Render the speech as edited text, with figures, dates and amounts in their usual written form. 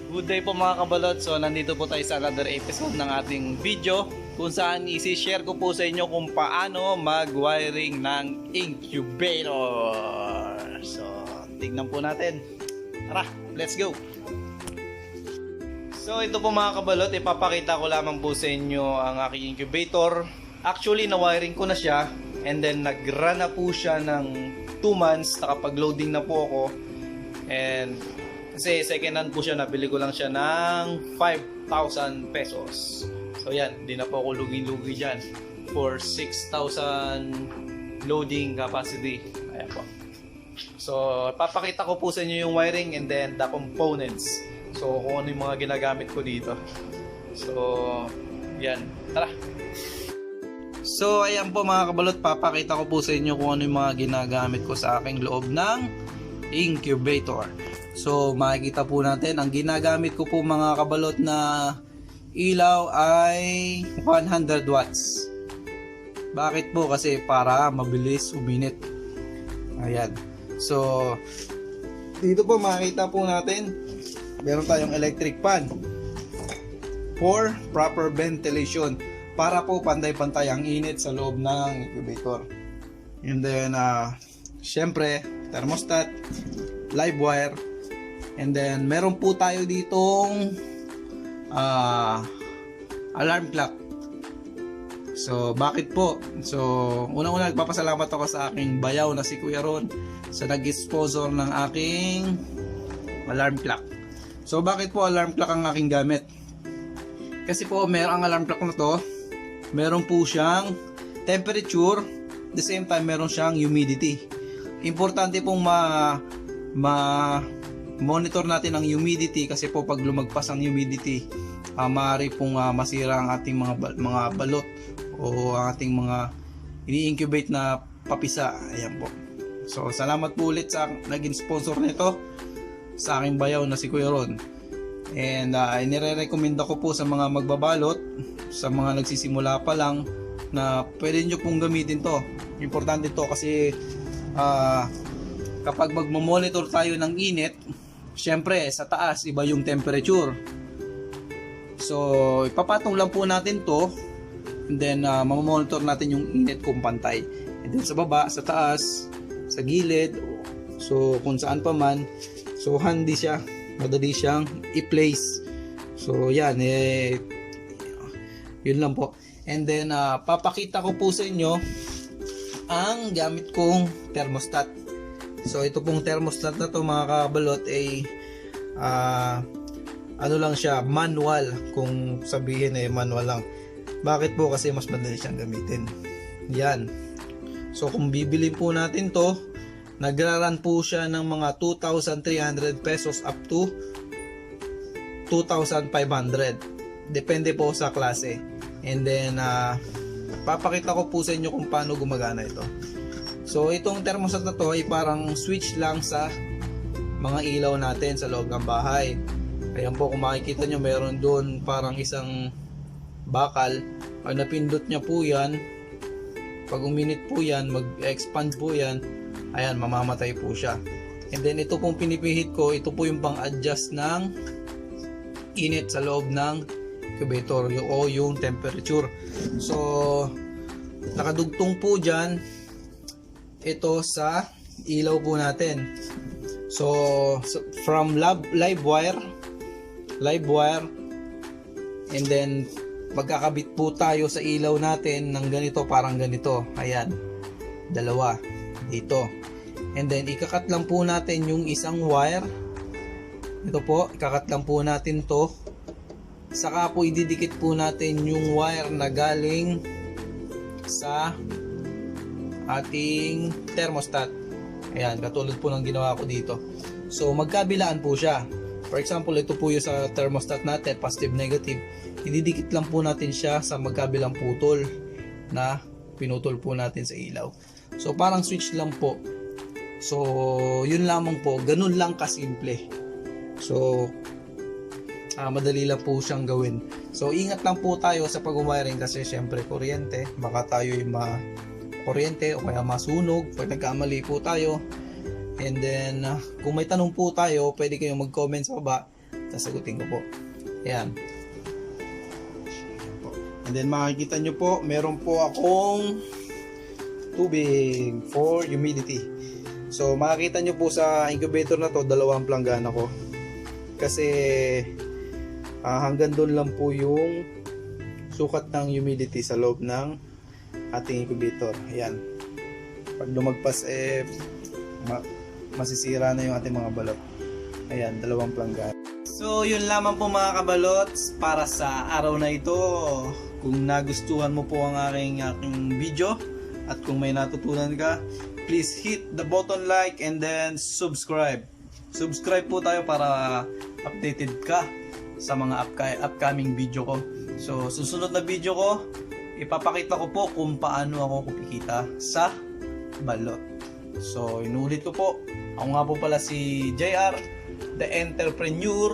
Good day po mga kabalot. So nandito po tayo sa another episode ng ating video kung saan isi-share ko po sa inyo kung paano mag-wiring ng incubator. So tignan po natin. Tara, let's go! So ito po mga kabalot, ipapakita ko lamang po sa inyo ang aking incubator. Actually na-wiring ko na siya and then nag-run na po siya ng 2 months. Nakapag-loading na po ako. And kasi second hand po siya, nabili ko lang siya ng 5,000 pesos. So yan, hindi na po ako lugi-lugi dyan for 6,000 loading capacity. Ayan po. So papakita ko po sa inyo yung wiring and then the components. So kung ano yung mga ginagamit ko dito. So yan, tara! So ayan po mga kabalot, papakita ko po sa inyo kung ano yung mga ginagamit ko sa aking loob ng incubator. So makikita po natin, ang ginagamit ko po mga kabalot na ilaw ay 100 watts. Bakit po? Kasi para mabilis uminit. Ayan. So dito po makikita po natin, meron tayong electric fan for proper ventilation, para po pantay-pantay ang init sa loob ng incubator. And then syempre thermostat, live wire. And then meron po tayo ditong alarm clock. So bakit po? So unang-una nagpapasalamat ako sa aking bayaw na si Kuya Ron sa nag-sponsor ng aking alarm clock. So bakit po alarm clock ang aking gamit? Kasi po meron ang alarm clock na to, meron po siyang temperature, the same time meron siyang humidity. Importante pong monitor natin ang humidity, kasi po pag lumagpas ang humidity, maaari pong masira ang ating mga balot o ang ating mga ini-incubate na papisa. Ayan po. So salamat po ulit sa naging sponsor nito, sa aking bayaw na si Kuya Ron. And inire-recommend ko po sa mga magbabalot, sa mga nagsisimula pa lang, na pwede nyo pong gamitin to. Importante to kasi kapag magmo-monitor tayo ng init, syempre sa taas iba yung temperature. So ipapatong lang po natin to, and then mamonitor natin yung init kung pantay. And then sa baba, sa taas, sa gilid, so kung saan pa man, so handy siya, madali siyang i-place. So yan, yun lang po. And then papakita ko po sa inyo ang gamit kong thermostat. So ito pong thermostat na to mga kabalot ay ano lang siya, manual. Kung sabihin manual lang. Bakit po? Kasi mas madali siyang gamitin. Yan. So kung bibili po natin to, nagraran po siya ng mga 2,300 pesos up to 2,500. Depende po sa klase. And then papakita ko po sa inyo kung paano gumagana ito. So itong thermostat na to ay parang switch lang sa mga ilaw natin sa loob ng bahay. Ayan po, kung makikita nyo, meron doon parang isang bakal. Pag napindot niya po yan, pag uminit po yan, mag-expand po yan, ayan, mamamatay po siya. And then ito pong pinipihit ko, ito po yung pang-adjust ng init sa loob ng incubator o yung temperature. So nakadugtong po dyan ito sa ilaw po natin. So from live wire, and then magkakabit po tayo sa ilaw natin ng ganito, parang ganito. Ayan, dalawa dito. And then ikakat lang po natin yung isang wire. Ito po, ikakat lang po natin to. Saka po ididikit po natin yung wire na galing sa ating thermostat. Ayan, katulad po ng ginawa ko dito. So magkabilaan po siya. For example, ito po yung sa thermostat natin, positive negative. Ididikit lang po natin siya sa magkabilang putol na pinutol po natin sa ilaw. So parang switch lang po. So yun lamang po, ganun lang kasimple. So madali lang po siyang gawin. So ingat lang po tayo sa pag-wiring, kasi syempre kuryente, baka tayo yung kuryente o kaya masunog pag nagkamali po tayo. And then kung may tanong po tayo, pwede kayong mag-comment sa baba sasagutin ko po. Ayan. And then makikita nyo po, meron po akong tubig for humidity. So makikita nyo po sa incubator na to, dalawang planggana ko. Kasi hanggang doon lang po yung sukat ng humidity sa loob ng ating incubator. Ayan. Pag lumagpas masisira na yung ating mga balot. Ayan, dalawang planggana. So yun lamang po mga kabalots para sa araw na ito. Kung nagustuhan mo po ang aking video at kung may natutunan ka, please hit the button like and then subscribe. Subscribe po tayo para updated ka sa mga upcoming video ko. So susunod na video ko, ipapakita ko po kung paano ako kumikita sa balot. So inulit ko po, ako nga po pala si JR, the entrepreneur